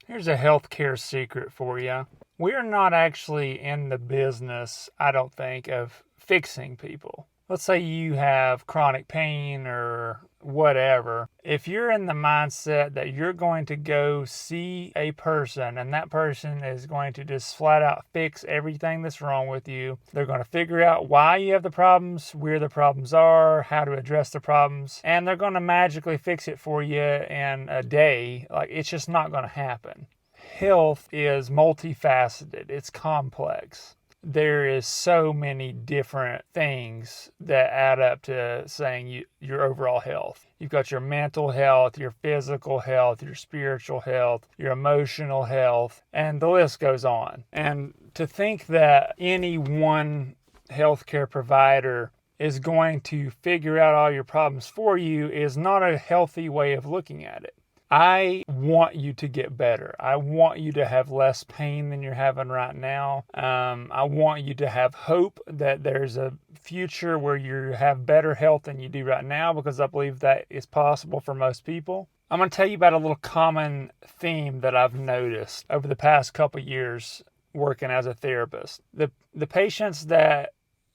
Here's a healthcare secret for you. We're not actually in the business, I don't think, of fixing people. Let's say you have chronic pain or whatever. If you're in the mindset that you're going to go see a person and that person is going to just flat out fix everything that's wrong with you, they're going to figure out why you have the problems, where the problems are, how to address the problems, and they're going to magically fix it for you in a day. Like, it's just not going to happen. Health is multifaceted, it's complex. There is so many different things that add up to saying your overall health. You've got your mental health, your physical health, your spiritual health, your emotional health, and the list goes on. And to think that any one healthcare provider is going to figure out all your problems for you is not a healthy way of looking at it. I want you to get better. I want you to have less pain than you're having right now. I want you to have hope that there's a future where you have better health than you do right now, because I believe that is possible for most people. I'm going to tell you about a little common theme that I've noticed over the past couple of years working as a therapist. The patients that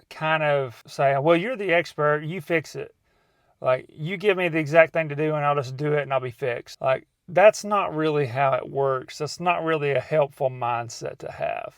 kind of say, well, you're the expert, you fix it. Like, you give me the exact thing to do and I'll just do it and I'll be fixed. Like, that's not really how it works. That's not really a helpful mindset to have.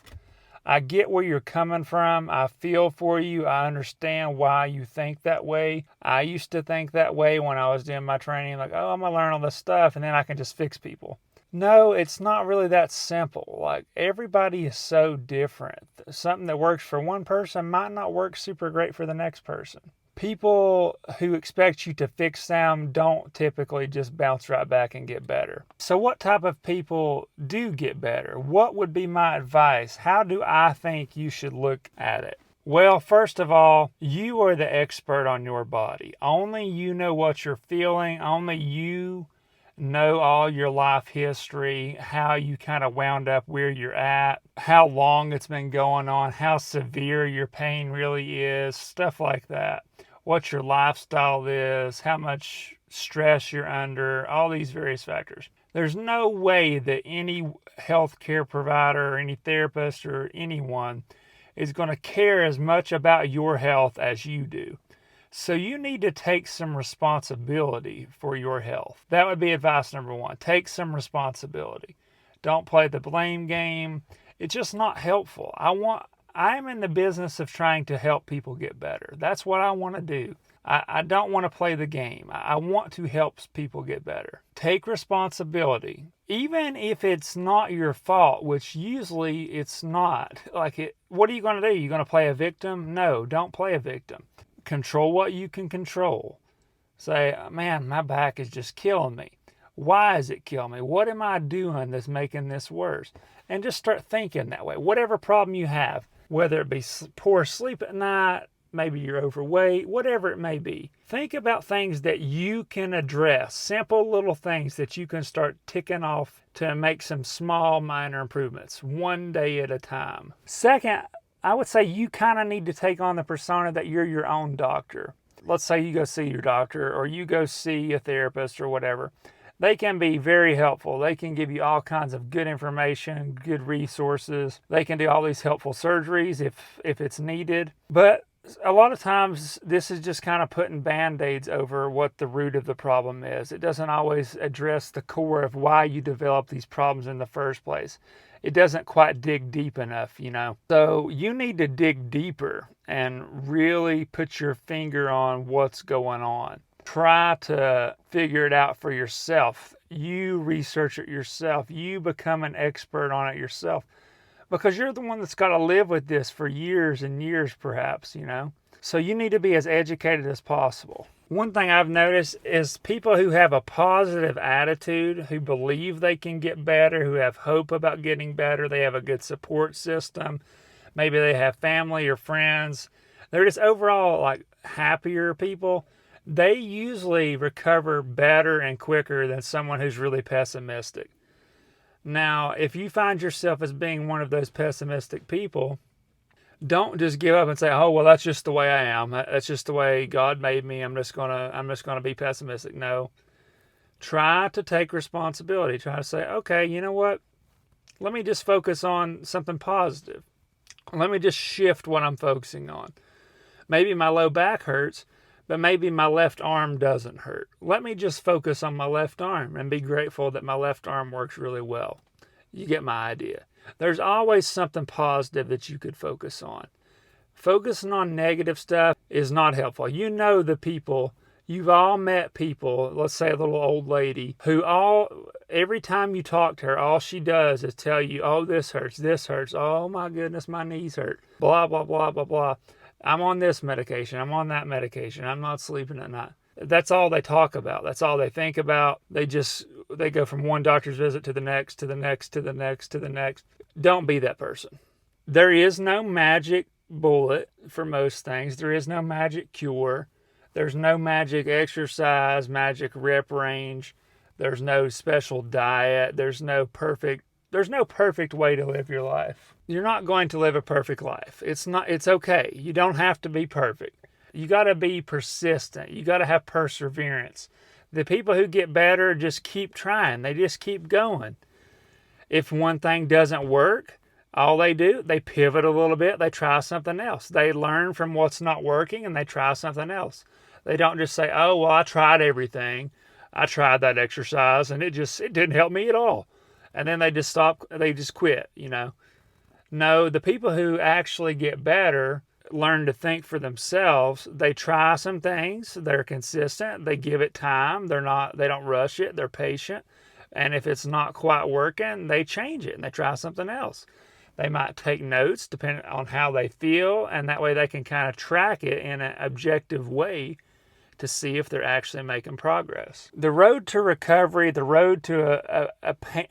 I get where you're coming from. I feel for you. I understand why you think that way. I used to think that way when I was doing my training. Like, oh, I'm going to learn all this stuff and then I can just fix people. No, it's not really that simple. Like, everybody is so different. Something that works for one person might not work super great for the next person. People who expect you to fix them don't typically just bounce right back and get better. So what type of people do get better? What would be my advice? How do I think you should look at it? Well, first of all, you are the expert on your body. Only you know what you're feeling. Only you know all your life history, how you kind of wound up where you're at, how long it's been going on, how severe your pain really is, stuff like that. What your lifestyle is, how much stress you're under, all these various factors. There's no way that any healthcare provider or any therapist or anyone is going to care as much about your health as you do. So you need to take some responsibility for your health. That would be advice number one. Take some responsibility. Don't play the blame game. It's just not helpful. I'm in the business of trying to help people get better. That's what I want to do. I don't want to play the game. I want to help people get better. Take responsibility. Even if it's not your fault, which usually it's not. What are you going to do? You going to play a victim? No, don't play a victim. Control what you can control. Say, man, my back is just killing me. Why is it killing me? What am I doing that's making this worse? And just start thinking that way. Whatever problem you have, whether it be poor sleep at night, maybe you're overweight, whatever it may be. Think about things that you can address, simple little things that you can start ticking off to make some small minor improvements, one day at a time. Second, I would say you kind of need to take on the persona that you're your own doctor. Let's say you go see your doctor or you go see a therapist or whatever. They can be very helpful. They can give you all kinds of good information, good resources. They can do all these helpful surgeries if it's needed. But a lot of times this is just kind of putting band-aids over what the root of the problem is. It doesn't always address the core of why you develop these problems in the first place. It doesn't quite dig deep enough, So you need to dig deeper and really put your finger on what's going on. Try to figure it out for yourself. You research it yourself. You become an expert on it yourself, because you're the one that's got to live with this for years and years, perhaps, So you need to be as educated as possible. One thing I've noticed is people who have a positive attitude, who believe they can get better, who have hope about getting better, they have a good support system, maybe they have family or friends, they're just overall happier people. They usually recover better and quicker than someone who's really pessimistic. Now, if you find yourself as being one of those pessimistic people, don't just give up and say, "Oh, well, that's just the way I am. That's just the way God made me. I'm just gonna be pessimistic." No. Try to take responsibility. Try to say, okay, you know what? Let me just focus on something positive. Let me just shift what I'm focusing on. Maybe my low back hurts, but maybe my left arm doesn't hurt. Let me just focus on my left arm and be grateful that my left arm works really well. You get my idea. There's always something positive that you could focus on. Focusing on negative stuff is not helpful. You know the people, you've all met people, let's say a little old lady, who every time you talk to her, all she does is tell you, oh, this hurts, oh my goodness, my knees hurt, blah, blah, blah, blah, blah. I'm on this medication, I'm on that medication, I'm not sleeping at night. That's all they talk about. That's all they think about. They go from one doctor's visit to the next, to the next, to the next, to the next. Don't be that person. There is no magic bullet for most things. There is no magic cure. There's no magic exercise, magic rep range. There's no special diet. There's no perfect way to live your life. You're not going to live a perfect life. It's okay. You don't have to be perfect. You got to be persistent. You got to have perseverance. The people who get better just keep trying. They just keep going. If one thing doesn't work, all they do, they pivot a little bit. They try something else. They learn from what's not working and they try something else. They don't just say, oh, well, I tried everything. I tried that exercise and it didn't help me at all. And then they just quit, No, the people who actually get better learn to think for themselves. They try some things. They're consistent. They give it time. They don't rush it. They're patient. And if it's not quite working, they change it and they try something else. They might take notes depending on how they feel, and that way they can kind of track it in an objective way to see if they're actually making progress. The road to recovery, the road to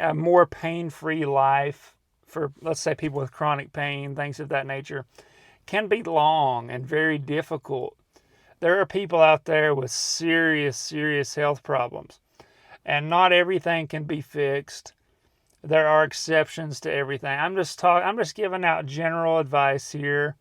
a more pain-free life for, let's say, people with chronic pain, things of that nature, can be long and very difficult. There are people out there with serious, serious health problems, and not everything can be fixed. There are exceptions to everything. I'm just giving out general advice here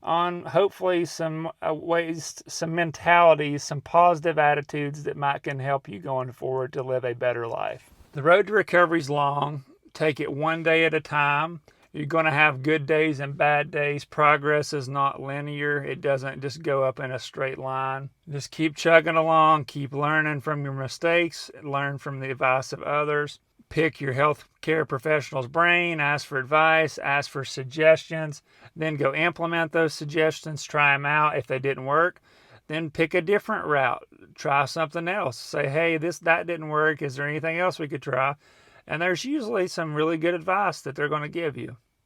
on hopefully some ways, some mentalities, some positive attitudes that can help you going forward to live a better life. The road to recovery is long. Take it one day at a time. You're going to have good days and bad days. Progress is not linear. It doesn't just go up in a straight line. Just keep chugging along. Keep learning from your mistakes. Learn from the advice of others. Pick your healthcare professional's brain. Ask for advice. Ask for suggestions. Then go implement those suggestions. Try them out. If they didn't work, then pick a different route. Try something else. Say, hey, that didn't work. Is there anything else we could try? And there's usually some really good advice that they're going to give you.